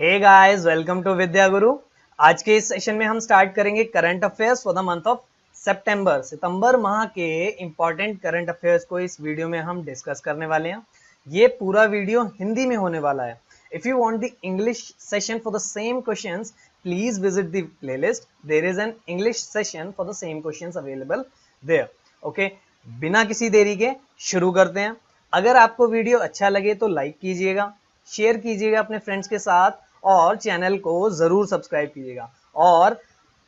Hey guys, welcome to Vidya Guru. आज के इस सेशन में हम स्टार्ट करेंगे current affairs for the month of September माह के इंपॉर्टेंट करंट अफेयर्स को इस वीडियो में हम डिस्कस करने वाले हैं। ये पूरा वीडियो हिंदी में होने वाला है। If you want the English session for the same questions, please visit the playlist. There is an English session for the same questions available there. Okay, बिना किसी देरी के शुरू करते हैं। अगर आपको वीडियो अच्छा लगे तो लाइक कीजिएगा, शेयर कीजिएगा अपने फ्रेंड्स के साथ और चैनल को जरूर सब्सक्राइब कीजिएगा और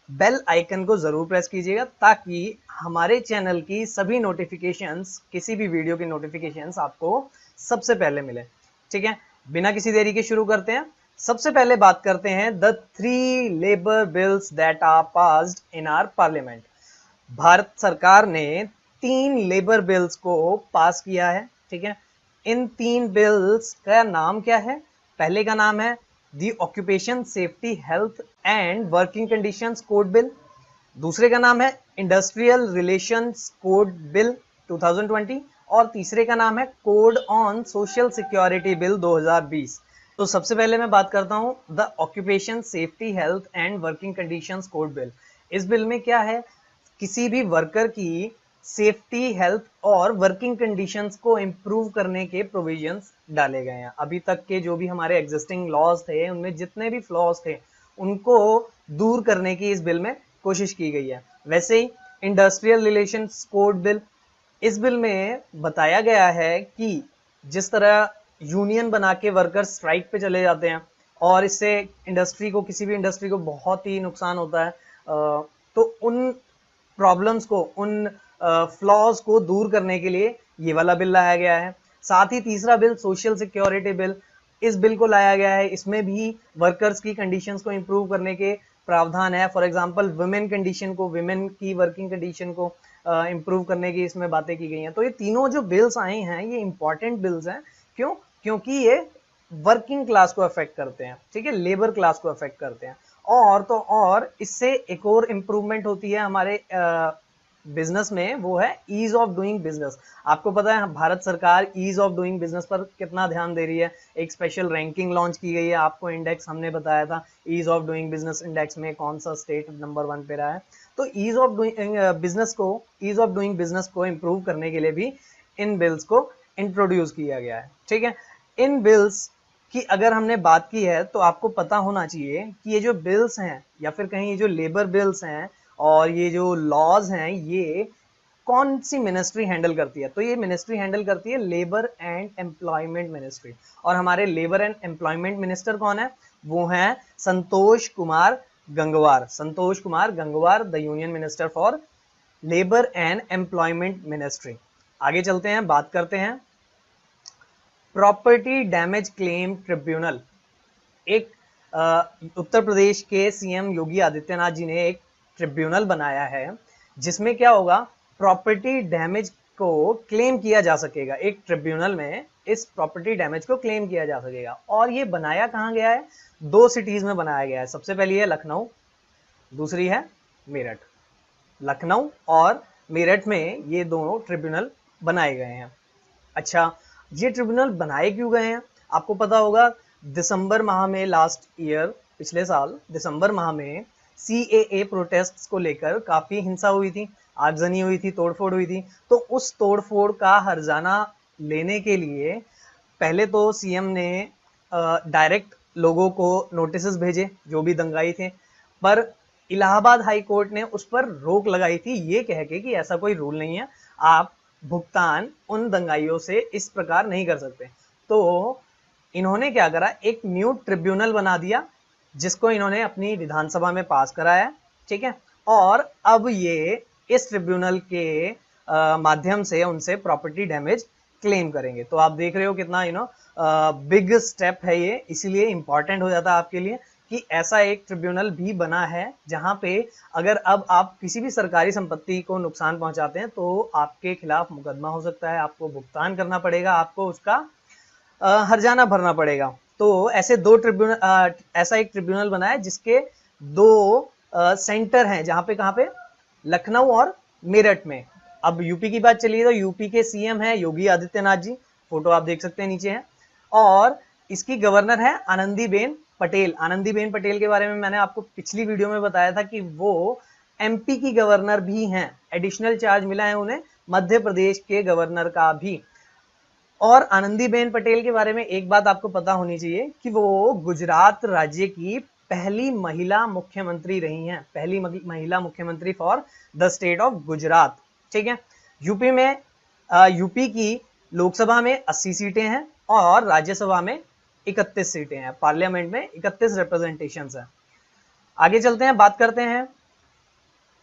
बेल आइकन को जरूर प्रेस कीजिएगा ताकि हमारे चैनल की सभी नोटिफिकेशंस, किसी भी वीडियो की नोटिफिकेशंस आपको सबसे पहले मिले। ठीक है, बिना किसी देरी के शुरू करते हैं। सबसे पहले बात करते हैं the 3 labour bills that are passed in our parliament. Bharat सरकार ने 3 लेबर बिल्स को पास किया है। ठीक है, इन 3 बिल्स का नाम क्या है? पहले का नाम है the occupation safety health and working conditions code bill. दूसरे का नाम है इंडस्ट्रियल रिलेशंस कोड बिल 2020 और तीसरे का नाम है code on social security bill 2020। तो सबसे पहले मैं बात करता हूं the occupation safety health and working conditions code bill. इस बिल में क्या है? किसी भी वर्कर की सेफ्टी, हेल्थ और वर्किंग कंडीशंस को इम्प्रूव करने के प्रोविजंस डाले गए हैं। अभी तक के जो भी हमारे एग्जिस्टिंग लॉज थे, उनमें जितने भी फ्लॉज थे उनको दूर करने की इस बिल में कोशिश की गई है। वैसे ही इंडस्ट्रियल रिलेशंस कोड बिल, इस बिल में बताया गया है कि जिस तरह यूनियन बना के वर्कर्स स्ट्राइक पे चले जाते हैं और इससे इंडस्ट्री को, किसी भी इंडस्ट्री को बहुत ही नुकसान होता है, तो उन प्रॉब्लम्स को, उन फ्लॉज को दूर करने के लिए ये वाला बिल लाया गया है। साथ ही तीसरा बिल सोशल सिक्योरिटी बिल, इस बिल को लाया गया है। इसमें भी वर्कर्स की कंडीशंस को इम्प्रूव करने के प्रावधान है। फॉर एग्जांपल वुमेन कंडीशन को, वुमेन की वर्किंग कंडीशन को इम्प्रूव करने की इसमें बातें की गई हैं। तो ये तीनों जो बिल्स आए हैं ये इंपॉर्टेंट बिल्स हैं। क्यों? क्योंकि ये वर्किंग क्लास को अफेक्ट करते हैं। ठीक है, लेबर क्लास को अफेक्ट करते हैं। और तो और इससे एक और इम्प्रूवमेंट होती है हमारे बिजनेस में, वो है ईज ऑफ डूइंग बिजनेस। आपको पता है भारत सरकार ईज ऑफ डूइंग बिजनेस पर कितना ध्यान दे रही है। एक स्पेशल रैंकिंग लॉन्च की गई है। आपको इंडेक्स हमने बताया था, ease of doing business index में कौन सा स्टेट नंबर 1 पे रहा है। तो ईज ऑफ डूइंग बिजनेस को इम्प्रूव करने के लिए भी इन बिल्स को इंट्रोड्यूस किया गया है। ठीक है, इन बिल्स कि अगर हमने बात की है तो आपको पता होना चाहिए कि ये जो बिल्स हैं या फिर कहीं ये जो लेबर बिल्स हैं और ये जो लॉज हैं, ये कौन सी मिनिस्ट्री हैंडल करती है? तो ये मिनिस्ट्री हैंडल करती है लेबर एंड एम्प्लॉयमेंट मिनिस्ट्री। और हमारे लेबर एंड एम्प्लॉयमेंट मिनिस्टर कौन है? वो हैं Santosh Kumar Gangwar. Santosh Kumar Gangwar, the union minister for labour and employment ministry. आगे चलते हैं, बात करते हैं प्रॉपर्टी डैमेज क्लेम ट्रिब्यूनल। एक उत्तर प्रदेश के सीएम योगी आदित्यनाथ जी ने एक ट्रिब्यूनल बनाया है जिसमें क्या होगा, प्रॉपर्टी डैमेज को क्लेम किया जा सकेगा। एक ट्रिब्यूनल में इस प्रॉपर्टी डैमेज को क्लेम किया जा सकेगा। और ये बनाया कहाँ गया है? 2 सिटीज में बनाया गया है। सबसे पहली है लखनऊ, दूसरी है मेरठ। लखनऊ और मेरठ में ये दोनों ट्रिब्यूनल बनाए गए हैं। अच्छा, ये ट्रिब्यूनल बनाए क्यों गए हैं? आपको पता होगा दिसंबर माह में, लास्ट ईयर, पिछले साल दिसंबर माह में सीएए प्रोटेस्ट्स को लेकर काफी हिंसा हुई थी, आगजनी हुई थी, तोड़फोड़ हुई थी। तो उस तोड़फोड़ का हर्जाना लेने के लिए पहले तो सीएम ने डायरेक्ट लोगों को नोटिस भेजे जो भी दंगाई थे, पर इलाहाबाद हाई कोर्ट ने उस पर रोक लगाई थी ये कह के कि ऐसा कोई रूल नहीं है, आप भुगतान उन दंगाइयों से इस प्रकार नहीं कर सकते। तो इन्होंने क्या करा, एक न्यू ट्रिब्यूनल बना दिया जिसको इन्होंने अपनी विधानसभा में पास कराया। ठीक है, और अब ये इस ट्रिब्यूनल के माध्यम से उनसे प्रॉपर्टी डैमेज क्लेम करेंगे। तो आप देख रहे हो कितना बिग स्टेप है ये, इसीलिए इंपॉर्टेंट हो जाता है आपके लिए कि ऐसा एक ट्रिब्यूनल भी बना है जहां पे अगर अब आप किसी भी सरकारी संपत्ति को नुकसान पहुंचाते हैं तो आपके खिलाफ मुकदमा हो सकता है, आपको भुगतान करना पड़ेगा, आपको उसका हर्जाना भरना पड़ेगा। तो ऐसे ऐसा एक ट्रिब्यूनल बना है जिसके 2 सेंटर हैं, जहां पे, कहां पे? लखनऊ और मेरठ में। अब यूपी की बात चलिए तो यूपी के सीएम है योगी आदित्यनाथ जी, फोटो आप देख सकते हैं नीचे है। और इसकी गवर्नर है आनंदीबेन पटेल। आनंदीबेन पटेल के बारे में मैंने आपको पिछली वीडियो में बताया था कि वो एमपी की गवर्नर भी हैं, एडिशनल चार्ज मिला है उन्हें मध्य प्रदेश के गवर्नर का भी। और आनंदीबेन पटेल के बारे में एक बात आपको पता होनी चाहिए कि वो गुजरात राज्य की पहली महिला मुख्यमंत्री रही हैं, पहली महिला मुख्यमंत्री for the state of Gujarat. ठीक है, यूपी में यूपी की लोकसभा में 80 सीटें हैं और राज्यसभा में 31 सीटें हैं, पार्लियामेंट में 31 रिप्रेजेंटेशन है। आगे चलते हैं, बात करते हैं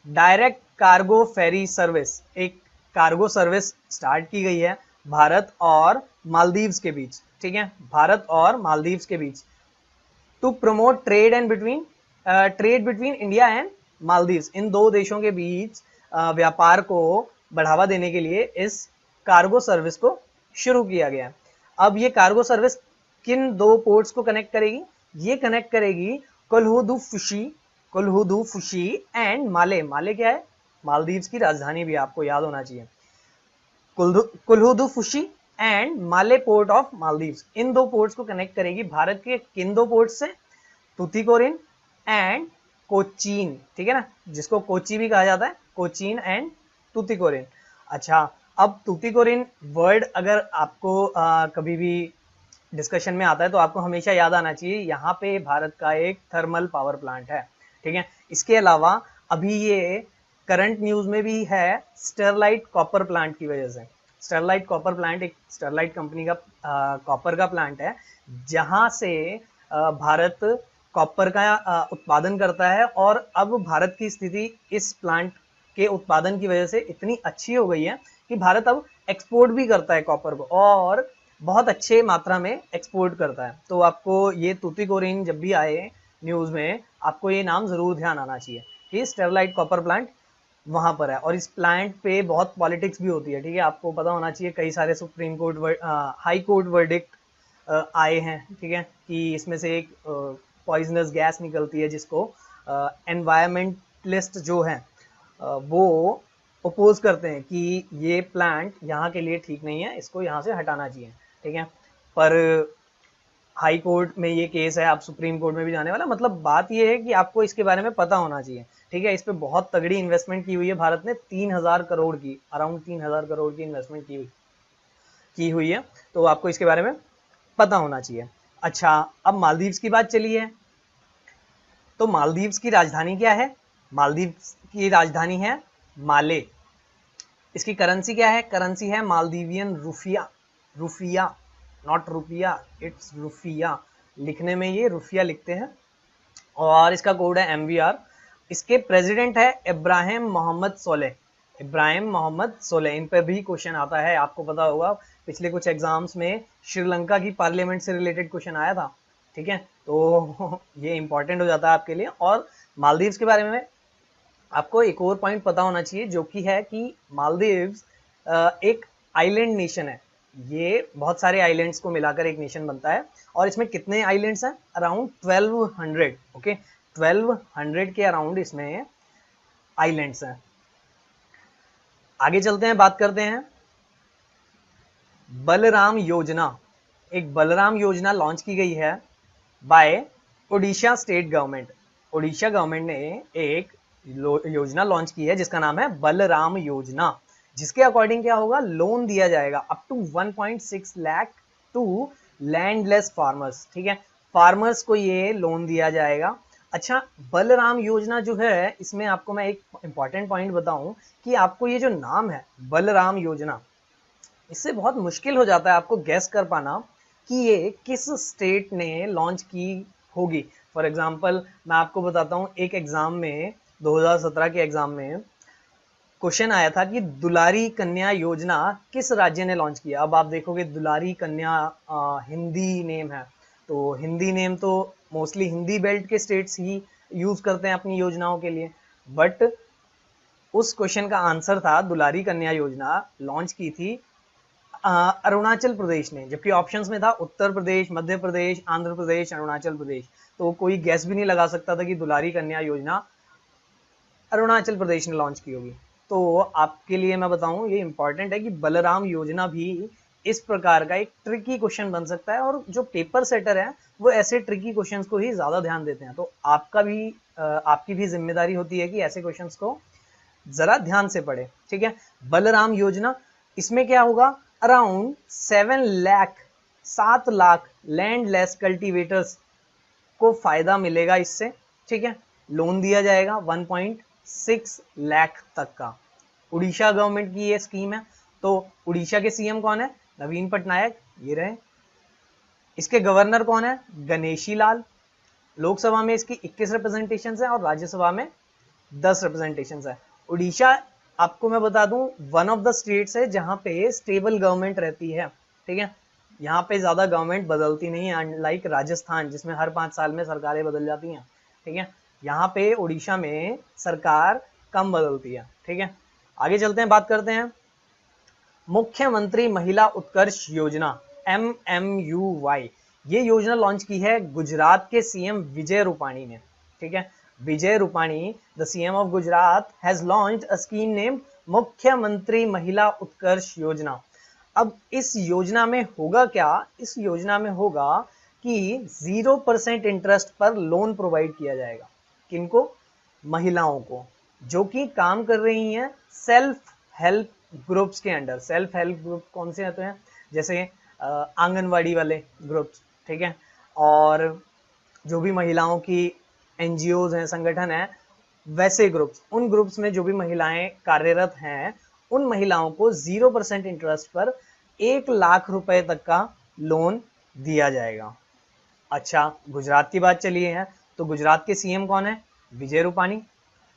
डायरेक्ट कार्गो फेरी सर्विस। एक कार्गो सर्विस स्टार्ट की गई है भारत और मालदीव्स के बीच। ठीक है, भारत और मालदीव्स के बीच to promote trade between India and Maldives. इन दो देशों के बीच व्यापार को बढ़ावा देने के लिए इस कार्गो सर्विस को शुरू किया गया। अब ये कार्गो सर्विस किन दो पोर्ट्स को कनेक्ट करेगी? ये कनेक्ट करेगी कोल्हुदुफुशी एंड माले। माले क्या है? मालदीव्स की राजधानी भी आपको याद होना चाहिए। Kolhudhuffushi and Male port of Maldives, इन दो पोर्ट्स को कनेक्ट करेगी। भारत के किन दो पोर्ट्स से? टुतीकोरिन एंड कोचीन। ठीक है ना, जिसको कोची भी कहा जाता है, कोचीन एंड टुतीकोरिन। अच्छा, अब टुतीकोरिन वर्ड अगर आपको कभी भी डिस्कशन में आता है तो आपको हमेशा याद आना चाहिए, यहाँ पे भारत का एक थर्मल पावर प्लांट है। ठीक है, इसके अलावा अभी ये करंट न्यूज में भी है स्टरलाइट कॉपर प्लांट की वजह से। स्टरलाइट कॉपर प्लांट एक स्टरलाइट कंपनी का कॉपर का प्लांट है, जहां से भारत कॉपर का उत्पादन करता है। और अब भारत की स्थिति इस प्लांट के उत्पादन की वजह से इतनी अच्छी हो गई है कि भारत अब एक्सपोर्ट भी करता है कॉपर को, और बहुत अच्छे मात्रा में एक्सपोर्ट करता है। तो आपको ये टुतीकोरिन जब भी आए न्यूज में, आपको ये नाम जरूर ध्यान आना चाहिए कि स्टरलाइट कॉपर प्लांट वहां पर है। और इस प्लांट पे बहुत पॉलिटिक्स भी होती है। ठीक है, आपको पता होना चाहिए कई सारे supreme court high court verdict आए हैं। ठीक है, कि इसमें से एक पॉइजनस गैस निकलती है जिसको एनवायरमेंटलिस्ट जो है वो अपोज करते हैं कि ये प्लांट यहाँ के लिए ठीक नहीं है, इसको यहाँ से हटाना चाहिए। ठीक है, पर हाई कोर्ट में ये केस है, आप सुप्रीम कोर्ट में भी जाने वाला। मतलब बात ये है कि आपको इसके बारे में पता होना चाहिए। ठीक है, इस पे बहुत तगड़ी इन्वेस्टमेंट की हुई है भारत ने, 3000 करोड़ की, अराउंड 3000 करोड़ की इन्वेस्टमेंट की हुई है, तो आपको इसके बारे में पता होना चाहिए। अच्छा, अब मालदीव्स की बात चली है, तो मालदीव्स की राजधानी क्या है? मालदीव्स की राजधानी है माले। इसकी करेंसी क्या है? करेंसी है मालदीवियन रुफिया। रुफिया, नॉट रुपया, इट्स रुफिया। लिखने में ये रुफिया लिखते हैं। और इसका कोड है MVR। इसके प्रेसिडेंट है इब्राहिम मोहम्मद सोलेह। इब्राहिम मोहम्मद सोलेह, इन पर भी क्वेश्चन आता है, आपको पता होगा पिछले कुछ एग्जाम्स में श्रीलंका की पार्लियामेंट से रिलेटेड क्वेश्चन आया था। ठीक है, तो ये इंपॉर्टेंट हो जाता है आपके लिए। और मालदीव्स के बारे में आपको एक और पॉइंट पता होना चाहिए, जो कि है कि मालदीव्स एक आइलैंड नेशन है। ये बहुत सारे आइलैंड्स को मिलाकर एक नेशन बनता है। और इसमें कितने आइलैंड्स हैं? अराउंड 1200। ओके, 1200 के अराउंड इसमें आइलैंड्स हैं। आगे चलते हैं, बात करते हैं बलराम योजना। एक बलराम योजना लॉन्च की गई है by Odisha state government. Odisha government ने एक योजना लॉन्च की है जिसका नाम है बलराम योजना, जिसके अकॉर्डिंग क्या होगा? लोन दिया जाएगा up to 1.6 lakh to landless farmers. ठीक है, फार्मर्स को ये लोन दिया जाएगा। अच्छा, बलराम योजना जो है, इसमें आपको मैं एक इंपॉर्टेंट पॉइंट बताऊं कि आपको ये जो नाम है बलराम योजना, इससे बहुत मुश्किल हो जाता है आपको गैस कर पाना कि ये किस स्टेट ने लॉन्च की होगी। फॉर एग्जाम्पल मैं आपको बताता हूँ, एक एग्जाम में 2017 के एग्जाम में क्वेश्चन आया था कि दुलारी कन्या योजना किस राज्य ने लॉन्च किया। अब आप देखोगे दुलारी कन्या हिंदी नेम है, तो हिंदी नेम तो मोस्टली हिंदी बेल्ट के स्टेट्स ही यूज करते हैं अपनी योजनाओं के लिए। बट उस क्वेश्चन का आंसर था दुलारी कन्या योजना लॉन्च की थी अरुणाचल प्रदेश ने, जबकि ऑप्शंस में था उत्तर प्रदेश, मध्य प्रदेश, आंध्र प्रदेश, अरुणाचल प्रदेश। तो कोई गैस भी नहीं लगा सकता था कि दुलारी कन्या योजना अरुणाचल प्रदेश ने लॉन्च की होगी। तो आपके लिए मैं बताऊं, ये इंपॉर्टेंट है कि बलराम योजना भी इस प्रकार का एक ट्रिकी क्वेश्चन बन सकता है, और जो पेपर सेटर है वो ऐसे ट्रिकी क्वेश्चंस को ही ज्यादा ध्यान देते हैं। तो आपकी भी जिम्मेदारी होती है कि ऐसे क्वेश्चंस को जरा ध्यान से पढ़े, ठीक है। बलराम योजना, इसमें क्या होगा, अराउंड 7 लाख लैंडलेस कल्टीवेटर्स को फायदा मिलेगा इससे, ठीक है। लोन दिया जाएगा 1.6 लाख तक का। उड़ीसा गवर्नमेंट की ये स्कीम है। तो उड़ीसा के सीएम कौन है, नवीन पटनायक, ये रहे। इसके गवर्नर कौन है, गणेशी लाल। लोकसभा में इसकी 21 रिप्रेजेंटेशन है और राज्यसभा में 10 रिप्रेजेंटेशन है। उड़ीसा, आपको मैं बता दूं, वन ऑफ द स्टेट्स है जहां पे स्टेबल गवर्नमेंट रहती है, ठीक है। यहाँ पे ज्यादा गवर्नमेंट बदलती नहीं है, अनलाइक राजस्थान जिसमें हर 5 साल में सरकारें बदल जाती हैं, ठीक है। यहाँ पे उड़ीसा में सरकार कम बदलती है, ठीक है। आगे चलते हैं, बात करते हैं मुख्यमंत्री महिला उत्कर्ष योजना, MMUY। ये योजना लॉन्च की है गुजरात के सीएम विजय रूपाणी ने, ठीक है। Vijay Rupani, the CM of Gujarat, has launched a scheme named Mukhyamantri Mahila उत्कर्ष योजना। अब इस योजना में होगा क्या, इस योजना में होगा कि 0% इंटरेस्ट पर लोन प्रोवाइड किया जाएगा। किनको, महिलाओं को, जो कि काम कर रही हैं सेल्फ हेल्प ग्रुप्स के अंडर। सेल्फ हेल्प ग्रुप कौन से होते हैं, जैसे आंगनवाड़ी वाले ग्रुप्स, ठीक है। और जो भी महिलाओं की एनजीओज हैं, संगठन है, वैसे ग्रुप्स, उन ग्रुप्स में जो भी महिलाएं कार्यरत हैं, उन महिलाओं को 0% इंटरेस्ट पर 1 लाख रुपए तक का लोन दिया जाएगा। अच्छा, गुजरात की बात चली है, तो गुजरात के सीएम कौन है, विजय रूपाणी।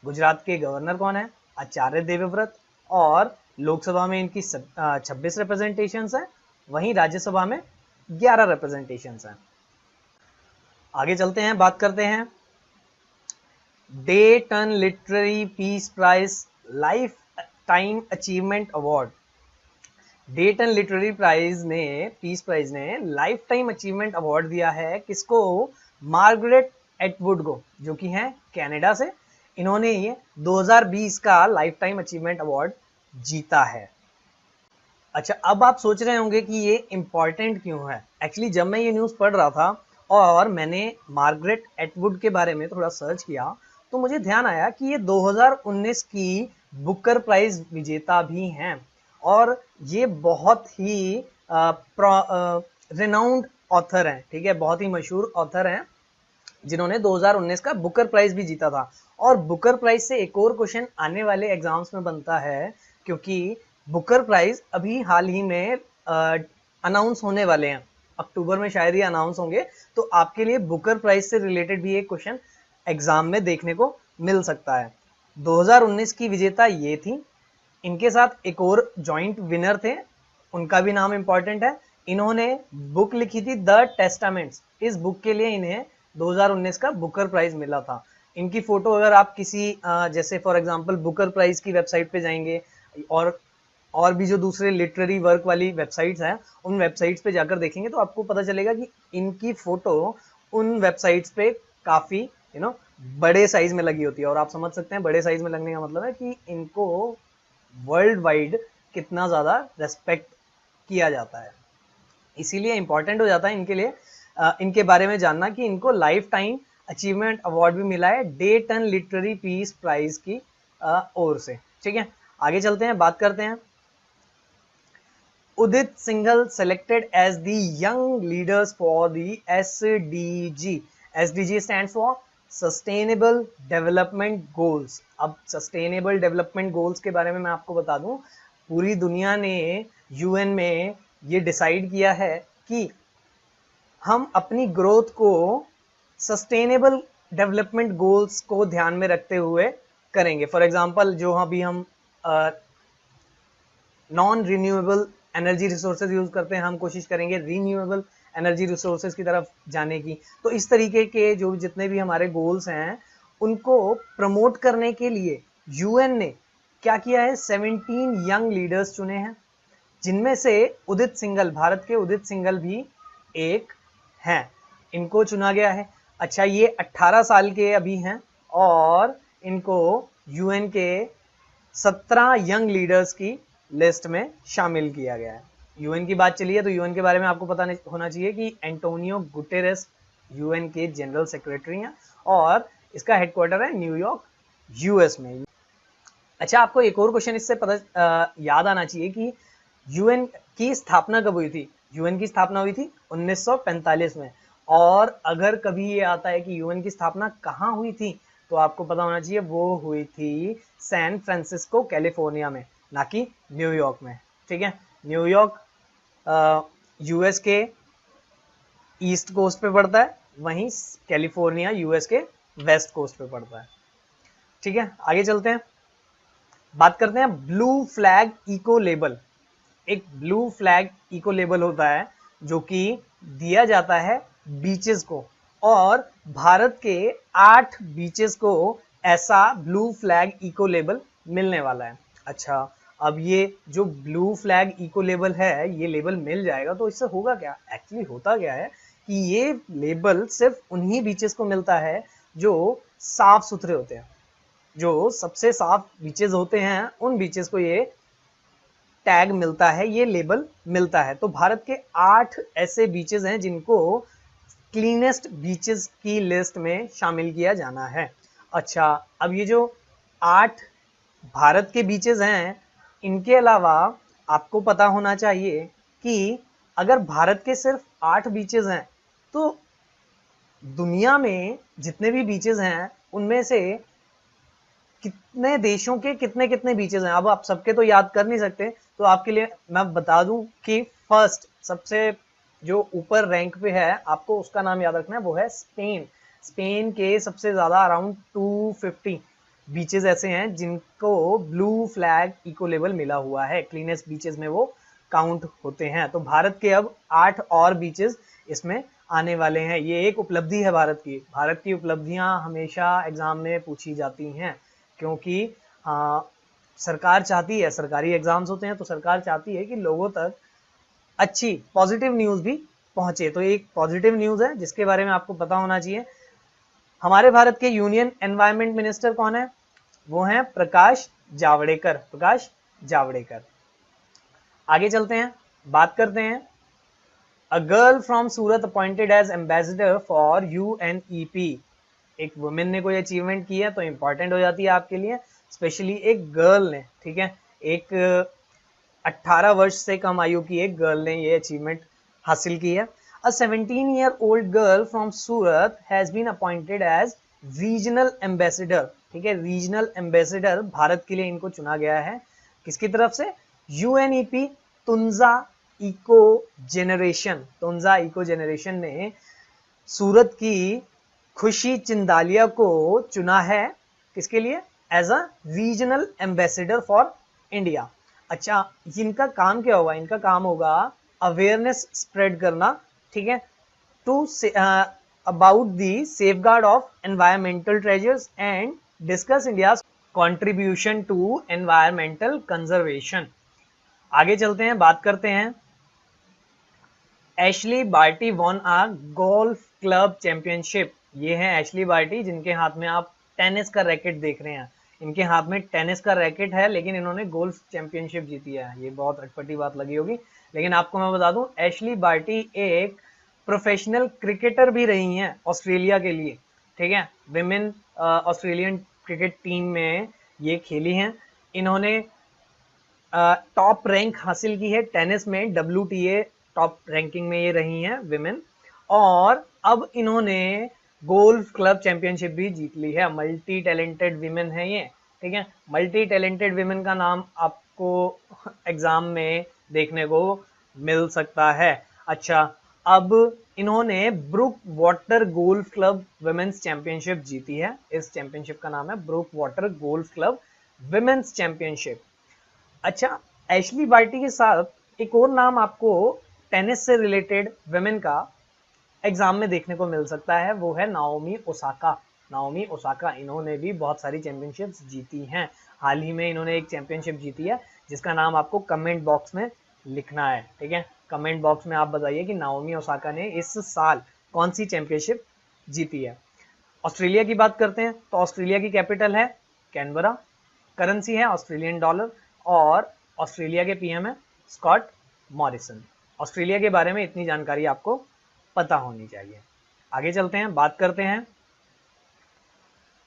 गुजरात के गवर्नर कौन है, आचार्य देवव्रत। और लोकसभा में इनकी 26 रिप्रेजेंटेशन है, वहीं राज्यसभा में 11 रिप्रेजेंटेशन है। आगे चलते हैं, बात करते हैं Dayton literary peace prize lifetime achievement award. Dayton literary peace prize ने लाइफ टाइम अचीवमेंट अवार्ड दिया है किसको, मार्गरेट एटवुड को, जो कि है कनाडा से। इन्होंने ये 2020 का लाइफ टाइम अचीवमेंट अवार्ड जीता है। अच्छा, अब आप सोच रहे होंगे कि ये इंपॉर्टेंट क्यों है। एक्चुअली जब मैं ये न्यूज़ पढ़ रहा था और मैंने मार्गरेट एटवुड के बारे में थोड़ा सर्च किया, तो मुझे ध्यान आया कि ये 2019 की बुकर प्राइज विजेता भी हैं, और ये बहुत ही रिनाउंड ऑथर हैं, ठीक है, बहुत ही मशहूर ऑथर हैं, जिन्होंने 2019 का बुकर प्राइज भी जीता था। और बुकर प्राइज से एक और क्वेश्चन आने वाले एग्जाम्स में बनता है, क्योंकि बुकर प्राइज अभी हाल ही में अनाउंस होने वाले हैं, अक्टूबर में शायद ही अनाउंस होंगे। तो आपके लिए बुकर प्राइज से रिलेटेड भी एक क्वेश्चन एग्जाम में देखने को मिल सकता है। 2019 की विजेता ये थी, इनके साथ एक और जॉइंट विनर थे, उनका भी नाम इंपॉर्टेंट है। इन्होंने बुक लिखी थी द टेस्टामेंट्स। इस बुक के लिए इन्हें 2019 का बुकर प्राइज मिला था। इनकी फोटो अगर आप किसी जैसे फॉर एग्जांपल बुकर प्राइज की वेबसाइट पे जाएंगे, और भी जो दूसरे लिटरेरी वर्क वाली वेबसाइट्स हैं, उन वेबसाइट्स पे जाकर देखेंगे तो आपको पता चलेगा कि इनकी फोटो उन वेबसाइट्स पे काफी बड़े साइज में लगी होती है। और आप समझ सकते हैं बड़े साइज में लगने का मतलब है कि इनको वर्ल्ड वाइड कितना ज्यादा रेस्पेक्ट किया जाता है। इसीलिए इंपॉर्टेंट हो जाता है इनके लिए इनके बारे में जानना कि इनको लाइफ टाइम अचीवमेंट अवार्ड भी मिला है डेटन लिटरेरी पीस प्राइज की ओर से, ठीक है। आगे चलते हैं, बात करते हैं Udit Singhal selected as the young leaders for the SDG। SDG stands for sustainable development goals. अब सस्टेनेबल डेवलपमेंट गोल्स के बारे में मैं आपको बता दूं, पूरी दुनिया ने UN में ये डिसाइड किया है कि हम अपनी ग्रोथ को सस्टेनेबल डेवलपमेंट गोल्स को ध्यान में रखते हुए करेंगे। फॉर एग्जांपल, जो अभी हम non renewable energy resources use करते हैं, हम कोशिश करेंगे रिन्यूएबल एनर्जी रिसोर्सेज की तरफ जाने की। तो इस तरीके के जो जितने भी हमारे गोल्स हैं, उनको प्रमोट करने के लिए UN ने क्या किया है, 17 यंग लीडर्स चुने हैं, जिनमें से उदित सिंघल, भारत के उदित सिंघल भी एक हैं, इनको चुना गया है। अच्छा, ये 18 साल के अभी हैं और इनको UN के 17 यंग लीडर्स की लिस्ट में शामिल किया गया है। यूएन की बात चली है तो यूएन के बारे में आपको पता होना चाहिए कि एंटोनियो गुटेरेस यूएन के जनरल सेक्रेटरी हैं और इसका हेडक्वार्टर है न्यूयॉर्क यूएस में। अच्छा, आपको एक और क्वेश्चन इससे याद आना चाहिए कि यूएन की स्थापना कब हुई थी। यूएन की स्थापना हुई थी 1945 में। और अगर कभी ये आता है कि यूएन की स्थापना कहाँ हुई थी तो आपको पता होना चाहिए वो हुई थी सैन फ्रांसिस्को कैलिफोर्निया में, ना कि न्यूयॉर्क में। ठीक है, न्यूयॉर्क यूएस के ईस्ट कोस्ट पे पड़ता है, वहीं कैलिफोर्निया यूएस के वेस्ट कोस्ट पे पड़ता है। ठीक है, आगे चलते हैं, बात करते हैं ब्लू फ्लैग इको लेबल। एक ब्लू फ्लैग इको लेबल होता है जो कि दिया जाता है बीचेस को, और भारत के 8 बीचेस को ऐसा ब्लू फ्लैग इको लेबल मिलने वाला है। अच्छा, अब ये जो ब्लू फ्लैग इको लेबल है, ये लेबल मिल जाएगा तो इससे होगा क्या, एक्चुअली होता क्या है कि ये लेबल सिर्फ उन्हीं बीचेस को मिलता है जो साफ सुथरे होते हैं। जो सबसे साफ बीचेस होते हैं उन बीचेस को ये टैग मिलता है, ये लेबल मिलता है। तो भारत के 8 ऐसे बीचेस हैं जिनको क्लीनेस्ट बीचेस की लिस्ट में शामिल किया जाना है। अच्छा, अब ये जो 8 भारत के बीचेस हैं, इनके अलावा आपको पता होना चाहिए कि अगर भारत के सिर्फ 8 बीचेस हैं तो दुनिया में जितने भी बीचेस हैं उनमें से कितने देशों के कितने कितने बीचेस हैं। अब आप सबके तो याद कर नहीं सकते, तो आपके लिए मैं बता दूं कि फर्स्ट सबसे जो ऊपर रैंक पे है, आपको उसका नाम याद रखना है, वो है स्पेन। स्पेन के सबसे ज्यादा अराउंड 250 बीचेस ऐसे हैं जिनको ब्लू फ्लैग इको लेबल मिला हुआ है, क्लीनेस्ट बीचेस में वो काउंट होते हैं। तो भारत के अब 8 और बीचेस इसमें आने वाले हैं। ये एक उपलब्धि है भारत की। भारत की उपलब्धियां हमेशा एग्जाम में पूछी जाती हैं क्योंकि सरकार चाहती है, सरकारी एग्जाम्स होते हैं तो सरकार चाहती है कि लोगों तक अच्छी पॉजिटिव न्यूज भी पहुंचे। तो एक पॉजिटिव न्यूज है जिसके बारे में आपको पता होना चाहिए। हमारे भारत के यूनियन एनवायरमेंट मिनिस्टर कौन है, वो हैं प्रकाश जावड़ेकर। प्रकाश जावड़ेकर। आगे चलते हैं, बात करते हैं a girl from Surat appointed as ambassador for UNEP. एक वुमेन ने कोई अचीवमेंट की है तो इंपॉर्टेंट हो जाती है आपके लिए, स्पेशली एक गर्ल ने। ठीक है, एक 18 वर्ष से कम आयु की एक गर्ल ने ये अचीवमेंट हासिल की है। A 17-year-old girl from Surat has been appointed as regional ambassador। ठीक है, रीजनल एम्बेसडर भारत के लिए इनको चुना गया है। किसकी तरफ से, UNEP Tunza eco generation. Tunza eco generation ने सूरत की खुशी चिंदालिया को चुना है, किसके लिए, as a regional ambassador for India. अच्छा, इनका काम क्या होगा, इनका काम होगा अवेयरनेस स्प्रेड करना। ठीक है, to about the safeguard of environmental treasures and discuss India contribution to environmental conservation. आगे चलते हैं, बात करते हैं Ashleigh Barty won a golf club championship. ये है एशली बार्टी जिनके हाथ में आप टेनिस का रैकेट देख रहे हैं। इनके हाथ में टेनिस का रैकेट है लेकिन इन्होंने गोल्फ चैंपियनशिप जीती है। ये बहुत अटपटी बात लगी होगी, लेकिन आपको मैं बता दूं एशली बार्टी एक प्रोफेशनल क्रिकेटर भी रही हैं ऑस्ट्रेलिया के लिए। ठीक है, विमेन ऑस्ट्रेलियन क्रिकेट टीम में ये खेली हैं। इन्होंने टॉप रैंक हासिल की है टेनिस में, WTA टॉप रैंकिंग में ये रही हैं विमेन। और अब इन्होंने गोल्फ क्लब चैंपियनशिप भी जीत ली है। मल्टी टैलेंटेड विमेन है ये। ठीक है, मल्टी टैलेंटेड विमेन का नाम आपको एग्जाम में देखने को मिल सकता है। अच्छा, अब इन्होंने Brookwater golf club women's championship जीती है। इस चैंपियनशिप का नाम है Brookwater golf club women's championship. अच्छा, एशली बार्टी के साथ एक और नाम आपको टेनिस से रिलेटेड विमेन का एग्जाम में देखने को मिल सकता है, वो है नाओमी ओसाका। नाओमी ओसाका, इन्होंने भी बहुत सारी चैंपियनशिप्स जीती हैं। हाल ही में इन्होंने एक चैंपियनशिप जीती है जिसका नाम आपको कमेंट बॉक्स में लिखना है। ठीक है, कमेंट बॉक्स में आप बताइए कि नाओमी ओसाका ने इस साल कौन सी चैंपियनशिप जीती है। ऑस्ट्रेलिया की बात करते हैं तो ऑस्ट्रेलिया की कैपिटल है कैनबरा, करेंसी है ऑस्ट्रेलियन डॉलर, और ऑस्ट्रेलिया के पीएम है स्कॉट मॉरिसन। ऑस्ट्रेलिया के बारे में इतनी जानकारी आपको पता होनी चाहिए। आगे चलते हैं, बात करते हैं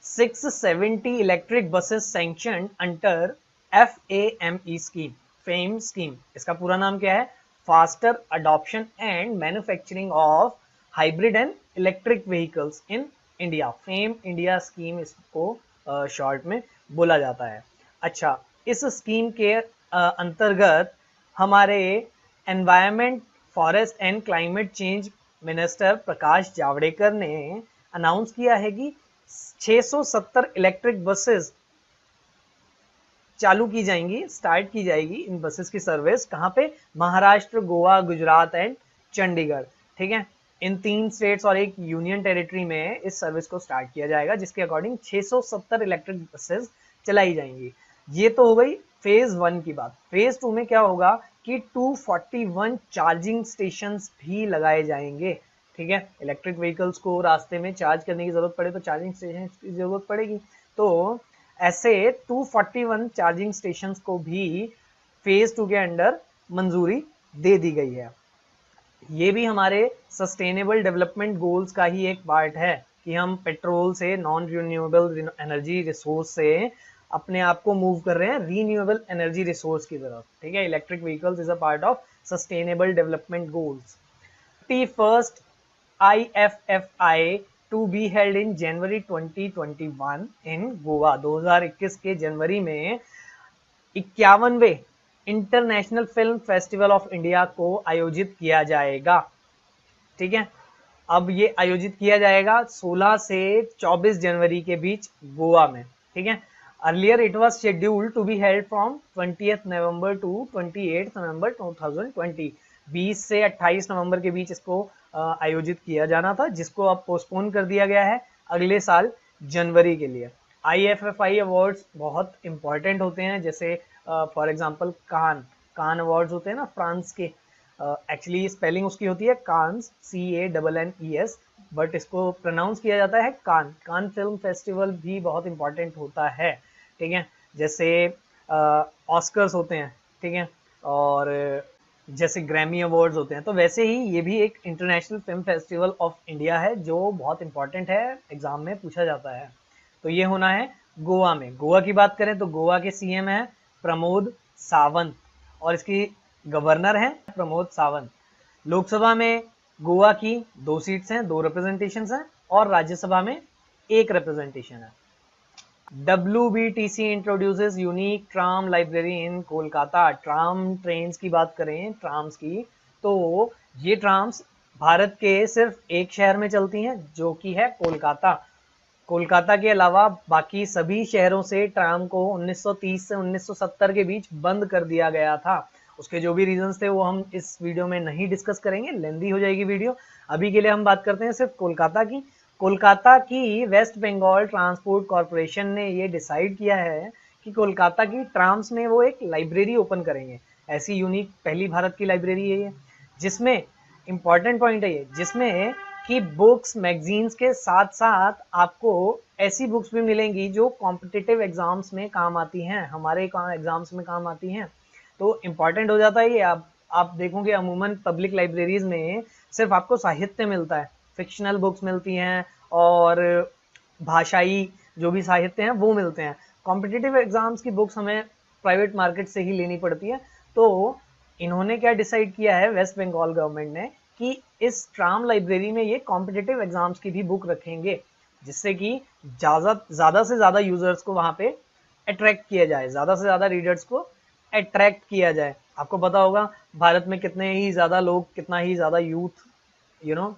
670 electric buses sanctioned under FAME scheme. Fame scheme, इसका पूरा नाम क्या है? Faster adoption and manufacturing of hybrid and electric vehicles in India. Fame India scheme इसको शॉर्ट में बोला जाता है। अच्छा, इस स्कीम के अंतर्गत हमारे environment, forest and climate change minister Prakash Javadekar ने अनाउंस किया है कि 670 इलेक्ट्रिक बसेस चालू की जाएंगी, स्टार्ट की जाएगी इन बसेस की सर्विस। कहाँ पे? महाराष्ट्र, गोवा, गुजरात एंड चंडीगढ़। ठीक है, इन 3 स्टेट्स और एक यूनियन टेरिटरी में इस सर्विस को स्टार्ट किया जाएगा, जिसके अकॉर्डिंग 670 इलेक्ट्रिक बसेस चलाई जाएंगी। ये तो हो गई फेज 1 की बात। फेज 2 में क्या होगा कि 241 चार्जिंग स्टेशंस भी लगाए जाएंगे। ठीक है, इलेक्ट्रिक व्हीकल्स को रास्ते में चार्ज करने की जरूरत पड़े तो चार्जिंग स्टेशन की जरूरत पड़ेगी। तो ऐसे 241 चार्जिंग स्टेशंस को भी फेज 2 के अंडर मंजूरी दे दी गई है। ये भी हमारे सस्टेनेबल डेवलपमेंट गोल्स का ही एक पार्ट है कि हम पेट्रोल से, नॉन रिन्यूएबल एनर्जी रिसोर्स से अपने आप को मूव कर रहे हैं रीन्यूएबल एनर्जी रिसोर्स की तरफ। ठीक है, electric vehicles is a part of sustainable development goals. 31st IFFI to be held in January 2021 in Goa. 2021 के जनवरी में 51वें international film festival of India को आयोजित किया जाएगा। ठीक है, अब ये आयोजित किया जाएगा 16 से 24 जनवरी के बीच गोवा में। ठीक है, earlier it was scheduled to be held from 20th November to 28th November 2020। 20 से 28 नवंबर के बीच इसको आयोजित किया जाना था, जिसको अब पोस्टपोन कर दिया गया है अगले साल जनवरी के लिए। IFFI अवार्ड्स बहुत इंपॉर्टेंट होते हैं, जैसे फॉर एग्जांपल कान अवार्ड्स होते हैं ना फ्रांस के। एक्चुअली स्पेलिंग उसकी होती है कान्स, CANNES, बट इसको प्रोनाउंस किया जाता है कान फिल्म फेस्टिवल भी बहुत इंपॉर्टेंट होता है। ठीक है, जैसे ऑस्कर्स होते हैं, ठीक है, और जैसे ग्रैमी अवार्ड्स होते हैं, तो वैसे ही ये भी एक international film festival of India है जो बहुत इंपॉर्टेंट है, एग्जाम में पूछा जाता है। तो ये होना है गोवा में। गोवा की बात करें तो गोवा के CM है प्रमोद सावंत और इसकी गवर्नर है प्रमोद सावंत। लोकसभा में गोवा की 2 सीट्स हैं, 2 रिप्रेजेंटेशन हैं, और राज्यसभा में 1 रिप्रेजेंटेशन है। WBTC introduces unique tram library in Kolkata. Tram trains की बात करें, ट्राम्स की, तो ये ट्राम्स भारत के सिर्फ एक शहर में चलती हैं, जो कि है कोलकाता। कोलकाता के अलावा बाकी सभी शहरों से ट्राम को 1930 से 1970 के बीच बंद कर दिया गया था। उसके जो भी रीजंस थे वो हम इस वीडियो में नहीं डिस्कस करेंगे, लेंदी हो जाएगी वीडियो। अभी के लिए हम बात करते हैं सिर्फ कोलकाता की। कोलकाता की वेस्ट बंगाल ट्रांसपोर्ट कॉरपोरेशन ने ये डिसाइड किया है कि कोलकाता की ट्राम्स में वो एक लाइब्रेरी ओपन करेंगे। ऐसी यूनिक पहली भारत की लाइब्रेरी है ये, जिसमें इंपॉर्टेंट पॉइंट है ये, जिसमें कि बुक्स, मैगजीन्स के साथ साथ आपको ऐसी बुक्स भी मिलेंगी जो कॉम्पिटिटिव एग्जाम्स में काम आती हैं, हमारे एग्जाम्स में काम आती हैं। तो इम्पॉर्टेंट हो जाता है ये। आप देखोगे अमूमन पब्लिक लाइब्रेरीज में सिर्फ आपको साहित्य मिलता है, फिक्शनल बुक्स मिलती हैं और भाषाई जो भी साहित्य हैं वो मिलते हैं। कॉम्पिटिटिव एग्जाम्स की बुक्स हमें प्राइवेट मार्केट से ही लेनी पड़ती है। तो इन्होंने क्या डिसाइड किया है वेस्ट बंगाल गवर्नमेंट ने कि इस ट्राम लाइब्रेरी में ये कॉम्पिटिटिव एग्जाम्स की भी बुक रखेंगे, जिससे कि ज़्यादा से ज़्यादा यूजर्स को वहाँ पे अट्रैक्ट किया जाए, ज़्यादा से ज़्यादा रीडर्स को अट्रैक्ट किया जाए। आपको पता होगा भारत में कितने ही ज़्यादा लोग, कितना ही ज़्यादा यूथ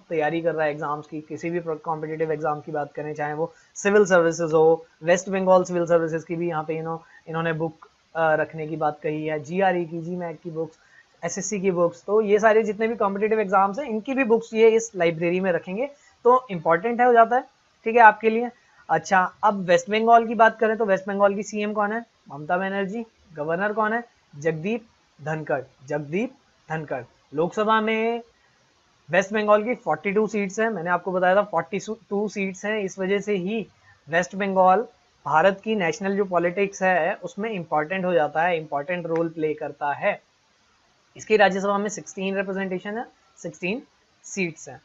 तैयारी कर रहा है एग्जाम्स की। किसी भी कॉम्पिटिटिव एग्जाम की बात करें, चाहे वो सिविल सर्विसेज हो, वेस्ट बंगाल सिविल सर्विसेज की भी यहाँ पे इन्होंने बुक रखने की बात कही है, GRE की, GMAT की बुक्स, SSC की बुक्स। तो ये सारे जितने भी कॉम्पिटिटिव एग्जाम्स हैं इनकी भी बुक्स ये इस लाइब्रेरी में रखेंगे, तो इम्पॉर्टेंट है हो जाता है। ठीक है, आपके लिए। अच्छा, अब वेस्ट बंगाल की बात करें तो वेस्ट बंगाल की CM कौन है? ममता बनर्जी। गवर्नर कौन है? जगदीप धनखड़। लोकसभा में वेस्ट बंगाल की 42 सीट्स हैं, मैंने आपको बताया था 42 सीट्स हैं। इस वजह से ही वेस्ट बंगाल भारत की नेशनल जो पॉलिटिक्स है उसमें इंपॉर्टेंट हो जाता है, इंपॉर्टेंट रोल प्ले करता है। इसकी राज्यसभा में 16 रिप्रेजेंटेशन है, 16 सीट्स हैं।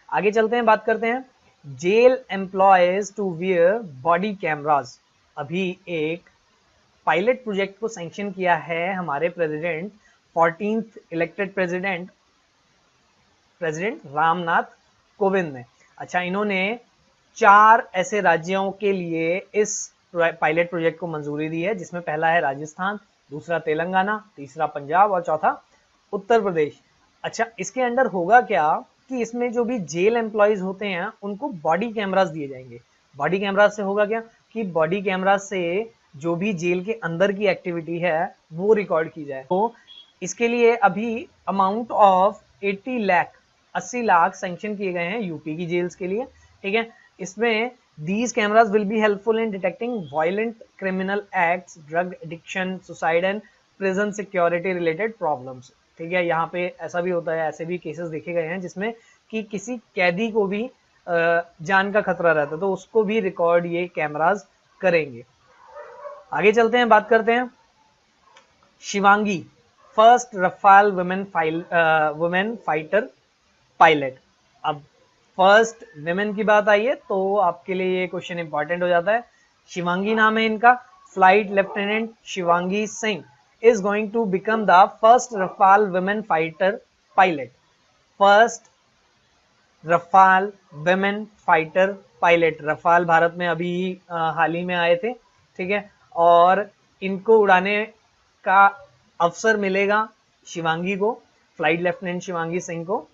आगे चलते हैं, बात करते हैं jail employees to wear body cameras. अभी एक पायलट प्रोजेक्ट को सैंक्शन किया है हमारे president, 14th elected president Ramnath Kovind ने। अच्छा, इन्होंने 4 ऐसे राज्यों के लिए इस पायलट प्रोजेक्ट को मंजूरी दी है, जिसमें पहला है राजस्थान, दूसरा तेलंगाना, तीसरा पंजाब और चौथा उत्तर प्रदेश। अच्छा, इसके अंडर होगा क्या कि इसमें जो भी जेल एम्प्लॉयज होते हैं उनको बॉडी कैमरास दिए जाएंगे। बॉडी कैमरास से होगा क्या कि बॉडी कैमरा से जो भी जेल के अंदर की एक्टिविटी है वो रिकॉर्ड की जाए। तो इसके लिए अभी अमाउंट ऑफ 80 लाख सैंक्शन किए गए हैं यूपी की जेल्स के लिए। ठीक है, इसमें these cameras will be helpful in detecting violent criminal acts, drug addiction, suicide and prison security related problems। ठीक है, यहाँ पे ऐसा भी होता है, ऐसे भी केसेस देखे गए हैं जिसमें कि किसी कैदी को भी जान का खतरा रहता है, तो उसको भी रिकॉर्ड ये कैमराज करेंगे। आगे चलते हैं, बात करते हैं Shivangi, first Rafale women fighter pilot. अब फर्स्ट विमेन की बात आई है तो आपके लिए ये क्वेश्चन इंपॉर्टेंट हो जाता है। शिवांगी नाम है इनका, flight lieutenant Shivangi Singh is going to become the first Rafale women fighter pilot। First Rafale women fighter pilot. Rafale Bharat में अभी हाल ही में आए थे, ठीक है, और इनको उड़ाने का अवसर मिलेगा शिवांगी को, फ्लाइट लेफ्टिनेंट शिवांगी सिंह को,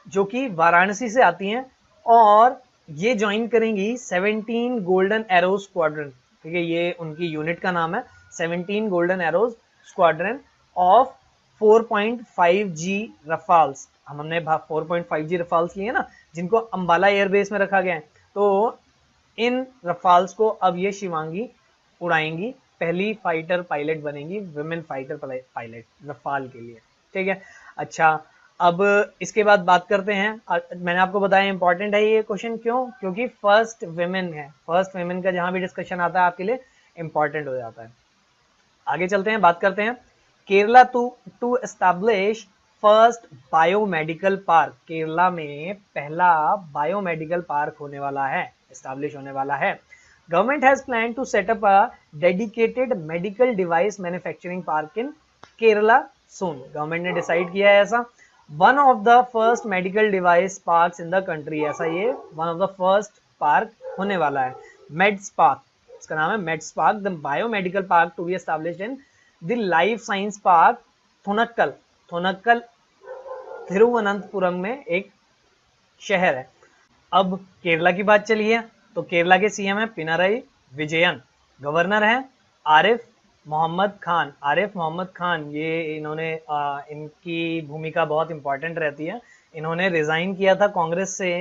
जो कि वाराणसी से आती हैं और ये ज्वाइन करेंगी 17 गोल्डन एरोज स्क्वाड्रन। ठीक है, ये उनकी यूनिट का नाम है, 17 golden arrows squadron of 4.5G रफाल्स। हमने 4.5G रफाल्स लिए ना, जिनको अंबाला एयरबेस में रखा गया है, तो इन रफाल्स को अब ये शिवांगी उड़ाएंगी, पहली फाइटर पायलट बनेंगी, विमेन फाइटर पायलट रफाल के लिए। ठीक है, अच्छा, अब इसके बाद बात करते हैं, मैंने आपको बताया इंपॉर्टेंट है ये क्वेश्चन, क्यों? क्योंकि फर्स्ट विमेन है, फर्स्ट विमेन का जहां भी डिस्कशन आता है आपके लिए इंपॉर्टेंट हो जाता है। आगे चलते हैं, बात करते हैं Kerala to establish first biomedical park. Kerala में पहला बायोमेडिकल पार्क होने वाला है, एस्टैब्लिश होने वाला है। Government has plan to set up a dedicated medical device manufacturing park in Kerala soon. Government ने डिसाइड किया है ऐसा। One of the first medical device park in the country, ऐसा ये one of the first park होने वाला है। Meds park, इसका नाम है meds park, the biomedical park to be established in the life science park Thonnakkal. Thonnakkal Thiruvananthapuram में एक शहर है। अब केरला की बात चली है तो केरला के सीएम है पिनाराई विजयन, गवर्नर है आरिफ मोहम्मद खान। आरिफ मोहम्मद खान, ये इन्होंने इनकी भूमिका बहुत इंपॉर्टेंट रहती है। इन्होंने रिजाइन किया था कांग्रेस से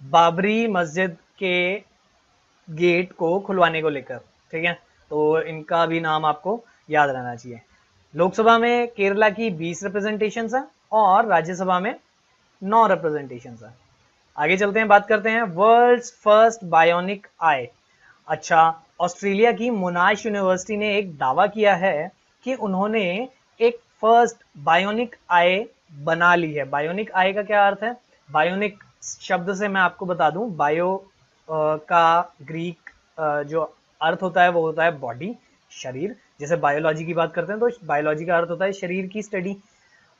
बाबरी मस्जिद के गेट को खुलवाने को लेकर। ठीक है, तो इनका भी नाम आपको याद रहना चाहिए। लोकसभा में केरला की 20 रिप्रेजेंटेशन है और राज्यसभा में 9 रिप्रेजेंटेशन है। आगे चलते हैं, बात करते हैं वर्ल्ड्स फर्स्ट बायोनिक आई। अच्छा, ऑस्ट्रेलिया की मोनाश यूनिवर्सिटी ने एक दावा किया है कि उन्होंने एक फर्स्ट बायोनिक आई बना ली है। बायोनिक आई का क्या अर्थ है? बायोनिक शब्द से मैं आपको बता दूं, बायो का ग्रीक जो अर्थ होता है वो होता है बॉडी, शरीर। जैसे बायोलॉजी की बात करते हैं तो बायोलॉजी का अर्थ होता है शरीर की स्टडी,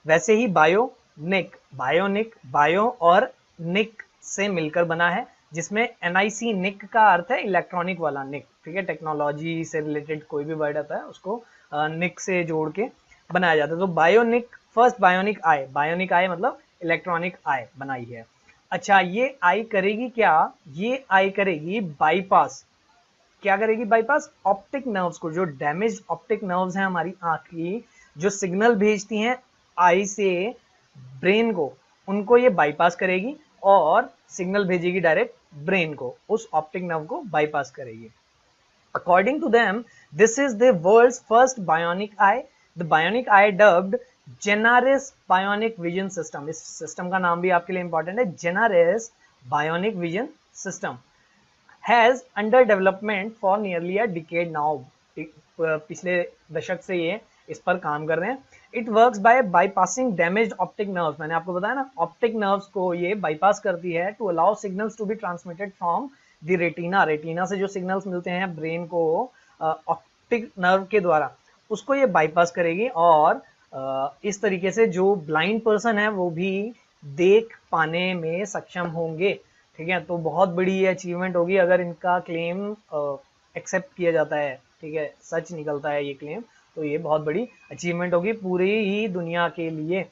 वैसे ही बायोनिक, बायोनिक बायो और निक से मिलकर बना है, जिसमें NIC निक का अर्थ है इलेक्ट्रॉनिक वाला निक। ठीक है, टेक्नोलॉजी से रिलेटेड कोई भी वर्ड आता है उसको निक से जोड़ के बनाया जाता है। तो बायोनिक, फर्स्ट बायोनिक आई, बायोनिक आई मतलब इलेक्ट्रॉनिक आई बनाई है। अच्छा, ये आई करेगी क्या? ये आई करेगी बाईपास। क्या करेगी? बाईपास ऑप्टिक नर्व्स को, जो डैमेज ऑप्टिक नर्व्स हैं हमारी आंख की, जो सिग्नल भेजती हैं आई से ब्रेन को, उनको ये बाईपास करेगी और सिग्नल भेजेगी डायरेक्ट ब्रेन को, उस ऑप्टिक नर्व को बाईपास करेगी। According to them this is the world's first bionic eye. The bionic eye dubbed Gennaris bionic vision system. इस सिस्टम का नाम भी आपके लिए इंपॉर्टेंट है, Gennaris bionic vision system has under development for nearly a decade now. पिछले दशक से ये इस पर काम कर रहे हैं। It works by bypassing damaged optic nerves, मैंने आपको बताया ना, ऑप्टिक नर्व्स को ये बाईपास करती है to allow signals to be transmitted from the retina, retina से जो सिग्नल्स मिलते हैं ब्रेन को ऑप्टिक नर्व के द्वारा, उसको ये बाईपास करेगी और इस तरीके से जो ब्लाइंड पर्सन है वो भी देख पाने में सक्षम होंगे। ठीक है, तो बहुत बड़ी ये अचीवमेंट होगी अगर इनका क्लेम एक्सेप्ट किया जाता है, ठीक है, सच निकलता है ये क्लेम, तो ये बहुत बड़ी अचीवमेंट होगी पूरी ही दुनिया के लिए।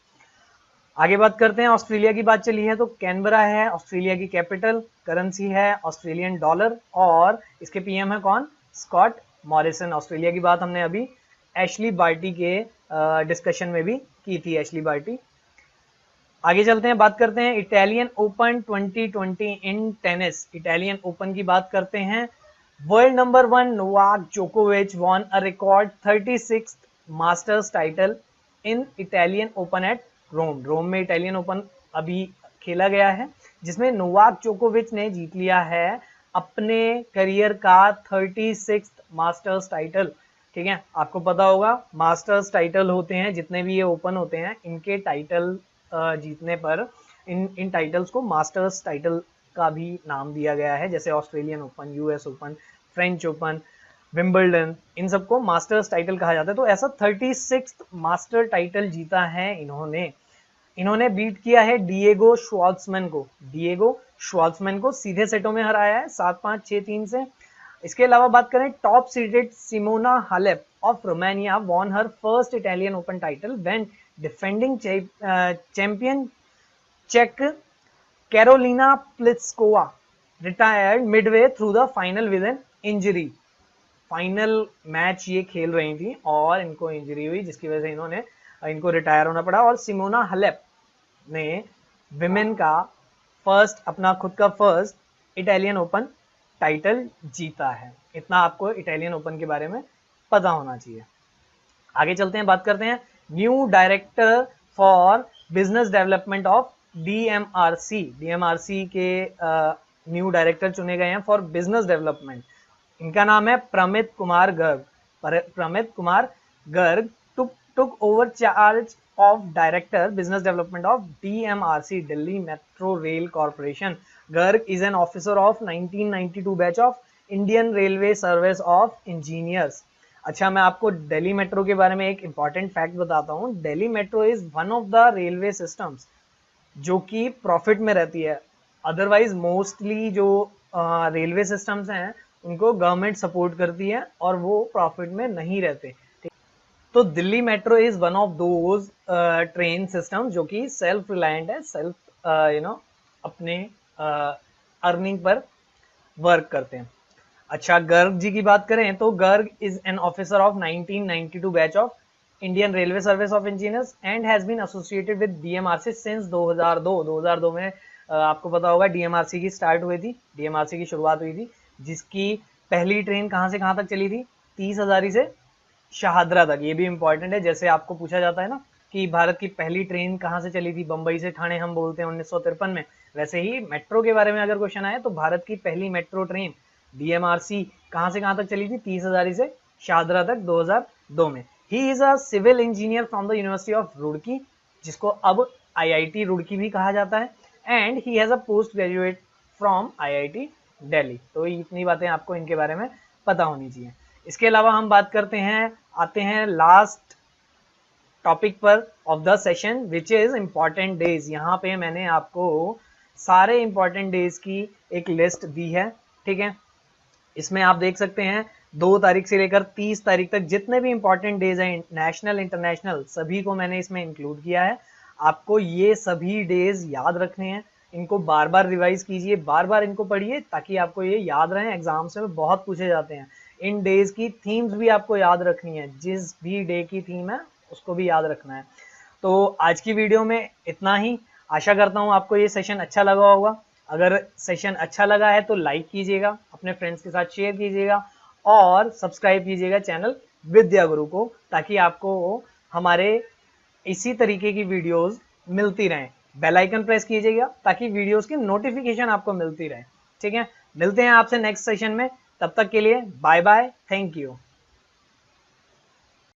आगे बात करते हैं, ऑस्ट्रेलिया की बात चली है तो कैनबरा है ऑस्ट्रेलिया की कैपिटल, करेंसी है ऑस्ट्रेलियन डॉलर और इसके पीएम है कौन, स्कॉट मॉरिसन। ऑस्ट्रेलिया की बात हमने अभी एशली बार्टी के डिस्कशन में भी की थी, एशली बार्टी। आगे चलते हैं, बात करते हैं Italian open 2020 in tennis, Italian open की बात करते हैं। वर्ल्ड नंबर 1 नोवाक जोकोविच won a record 36th masters title in Italian open at Rome, Rome में इटालियन ओपन अभी खेला गया है जिसमें नोवाक जोकोविच ने जीत लिया है अपने करियर का 36th मास्टर्स टाइटल। ठीक है, आपको पता होगा मास्टर्स टाइटल होते हैं जितने भी ये ओपन होते हैं, इनके टाइटल जीतने पर इन टाइटल्स को मास्टर्स टाइटल का भी नाम दिया गया है, जैसे Australian open, US open, French open, Wimbledon, इन सबको मास्टर्स टाइटल कहा जाता है। तो ऐसा 36th मास्टर टाइटल जीता है इन्होंने बीट किया है डिएगो श्वार्ट्जमैन को, डिएगो श्वार्ट्जमैन को सीधे सेटों में हराया है 7-5, 6-3 से। इसके अलावा बात करें top seeded Simona Halep of Romania won her first Italian open title when defending champion चेक Karolina Pliskova retired midway through the final with an injury. Final match ये खेल रही थी और इनको इंजरी हुई जिसकी वजह से इनको रिटायर होना पड़ा और सिमोना हालेप ने विमेन का अपना खुद का फर्स्ट इटालियन ओपन टाइटल जीता है। इतना आपको इटालियन ओपन के बारे में पता होना चाहिए। आगे चलते हैं, बात करते हैं new director for business development of DMRC, DMRC के न्यू डायरेक्टर चुने गए हैं फॉर बिजनेस डेवलपमेंट। इनका नाम है प्रमित कुमार गर्ग। प्रमित Kumar Garg took over charge of director business development of DMRC, Delhi Metro Rail Corporation. Garg is an officer of 1992 batch of Indian Railway Service of Engineers. अच्छा, मैं आपको दिल्ली मेट्रो के बारे में एक इंपॉर्टेंट फैक्ट बताता हूँ। Delhi metro is one of the railway systems जो कि प्रॉफिट में रहती है। अदरवाइज मोस्टली जो रेलवे सिस्टम्स हैं उनको गवर्नमेंट सपोर्ट करती है और वो प्रॉफिट में नहीं रहते। तो Delhi metro is one of those train system जो कि सेल्फ रिलायंट है, सेल्फ अपने अर्निंग पर वर्क करते हैं। अच्छा, गर्ग जी की बात करें तो Garg is an officer of 1992 batch of Indian railway service of engineers and has been associated with DMRC since 2002 में। आपको पता होगा डीएमआरसी की स्टार्ट हुई थी, डीएमआरसी की शुरुआत हुई थी जिसकी पहली ट्रेन कहां से कहां तक चली थी, 30 हजारी से शाहदरा तक। ये भी इंपॉर्टेंट है, जैसे आपको पूछा जाता है ना कि भारत की पहली ट्रेन कहाँ से चली थी, बंबई से ठाणे हम बोलते हैं 1953 में, वैसे ही मेट्रो के बारे में अगर क्वेश्चन आए तो भारत की पहली मेट्रो ट्रेन डीएमआरसी कहाँ से कहाँ तक चली थी, 30 हजारी से शाहदरा तक 2002 में। He is a civil engineer from the university of Roorkee जिसको अब आईआईटी रुड़की भी कहा जाता है and he has a post graduate from IIT Delhi. तो इतनी बातें आपको इनके बारे में पता होनी चाहिए। इसके अलावा हम बात करते हैं, आते हैं लास्ट टॉपिक पर of the session which is important days. यहाँ पे मैंने आपको सारे इंपॉर्टेंट डेज की एक लिस्ट दी है। ठीक है, इसमें आप देख सकते हैं 2 तारीख से लेकर 30 तारीख तक जितने भी इंपॉर्टेंट डेज हैं नेशनल इंटरनेशनल सभी को मैंने इसमें इंक्लूड किया है। आपको ये सभी डेज याद रखने हैं, इनको बार बार रिवाइज कीजिए, बार बार इनको पढ़िए ताकि आपको ये याद रहे। एग्जाम्स में बहुत पूछे जाते हैं। इन डेज की थीम्स भी आपको याद रखनी है, जिस भी डे की थीम है उसको भी याद रखना है। तो आज की वीडियो में इतना ही। आशा करता हूँ आपको ये सेशन अच्छा लगा होगा। अगर सेशन अच्छा लगा है तो लाइक कीजिएगा, अपने फ्रेंड्स के साथ शेयर कीजिएगा और सब्सक्राइब कीजिएगा चैनल विद्या गुरु को ताकि आपको हमारे इसी तरीके की वीडियोस मिलती रहें। बेल आइकन प्रेस कीजिएगा ताकि वीडियोस की नोटिफिकेशन आपको मिलती रहे। ठीक है, मिलते हैं आपसे नेक्स्ट सेशन में, तब तक के लिए बाय बाय, थैंक यू।